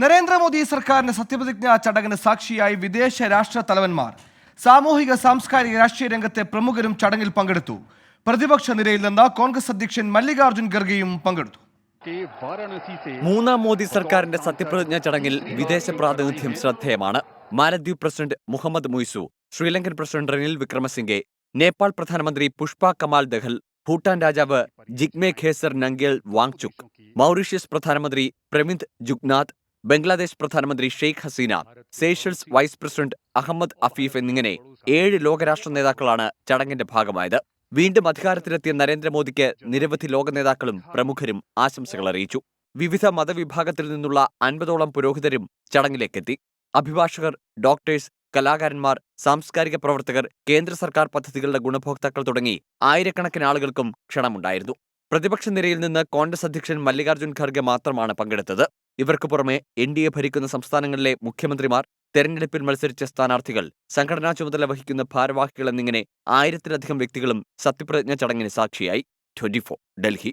നരേന്ദ്രമോദി സർക്കാരിന്റെ സത്യപ്രതിജ്ഞാ ചടങ്ങിന് സാക്ഷിയായി വിദേശ രാഷ്ട്ര തലവന്മാർ. സാമൂഹിക സാംസ്കാരിക രാഷ്ട്രീയ രംഗത്തെ പ്രമുഖരും ചടങ്ങിൽ പങ്കെടുത്തു. പ്രതിപക്ഷ നിരയിൽ നിന്ന് കോൺഗ്രസ് അധ്യക്ഷൻ മല്ലികാർജ്ജുൻ ഖർഗെയും പങ്കെടുത്തു. മൂന്നാം മോദി സർക്കാരിന്റെ സത്യപ്രതിജ്ഞാ ചടങ്ങിൽ വിദേശ പ്രാതിനിധ്യം ശ്രദ്ധേയമാണ്. മാലദ്വീപ് പ്രസിഡന്റ് മുഹമ്മദ് മുയ്സു, ശ്രീലങ്കൻ പ്രസിഡന്റ് റനിൽ വിക്രമസിംഗെ, നേപ്പാൾ പ്രധാനമന്ത്രി പുഷ്പ കമാൽ ദഹൽ, ഭൂട്ടാൻ രാജാവ് ജിഗ്മെ ഖേസർ നംഗ്യേൽ വാങ്ചുക്, മൗറീഷ്യസ് പ്രധാനമന്ത്രി പ്രവിന്ദ് ജുഗ്നാഥ്, ബംഗ്ലാദേശ് പ്രധാനമന്ത്രി Sheikh Hasina, Seychelles vice president Ahmed Afif എന്നിങ്ങനെ 7 ലോകരാഷ്ട്ര നേതാക്കളാണ് ചടങ്ങിന്റെ ഭാഗമായത്. വീണ്ടും അധികാരത്തിലെത്തിയ നരേന്ദ്രമോദിക്ക് നിരവധി ലോക നേതാക്കളും പ്രമുഖരും ആശംസകൾ അറിയിച്ചു. വിവിധ മതവിഭാഗത്തിൽ നിന്നുള്ള 50ഓളം പുരോഹിതരും ചടങ്ങിലേക്കെത്തി. അഭിഭാഷകർ, ഡോക്ടേഴ്സ്, കലാകാരന്മാർ, സാംസ്കാരിക പ്രവർത്തകർ, കേന്ദ്ര സർക്കാർ പദ്ധതികളുടെ ഗുണഭോക്താക്കൾ തുടങ്ങി ആയിരക്കണക്കിന് ആളുകൾക്കും ക്ഷണമുണ്ടായിരുന്നു. പ്രതിപക്ഷ നിരയിൽ നിന്ന് കോൺഗ്രസ് അധ്യക്ഷൻ മല്ലികാർജ്ജുൻ ഖർഗെ മാത്രമാണ് പങ്കെടുത്തത്. ഇവർക്ക് പുറമെ NDA ഭരിക്കുന്ന സംസ്ഥാനങ്ങളിലെ മുഖ്യമന്ത്രിമാർ, തെരഞ്ഞെടുപ്പിൽ മത്സരിച്ച സ്ഥാനാർത്ഥികൾ, സംഘടനാ ചുമതല വഹിക്കുന്ന ഭാരവാഹികൾ എന്നിങ്ങനെ 1000-ലധികം വ്യക്തികളും സത്യപ്രതിജ്ഞാ ചടങ്ങിന് സാക്ഷിയായി. 24 ഡൽഹി.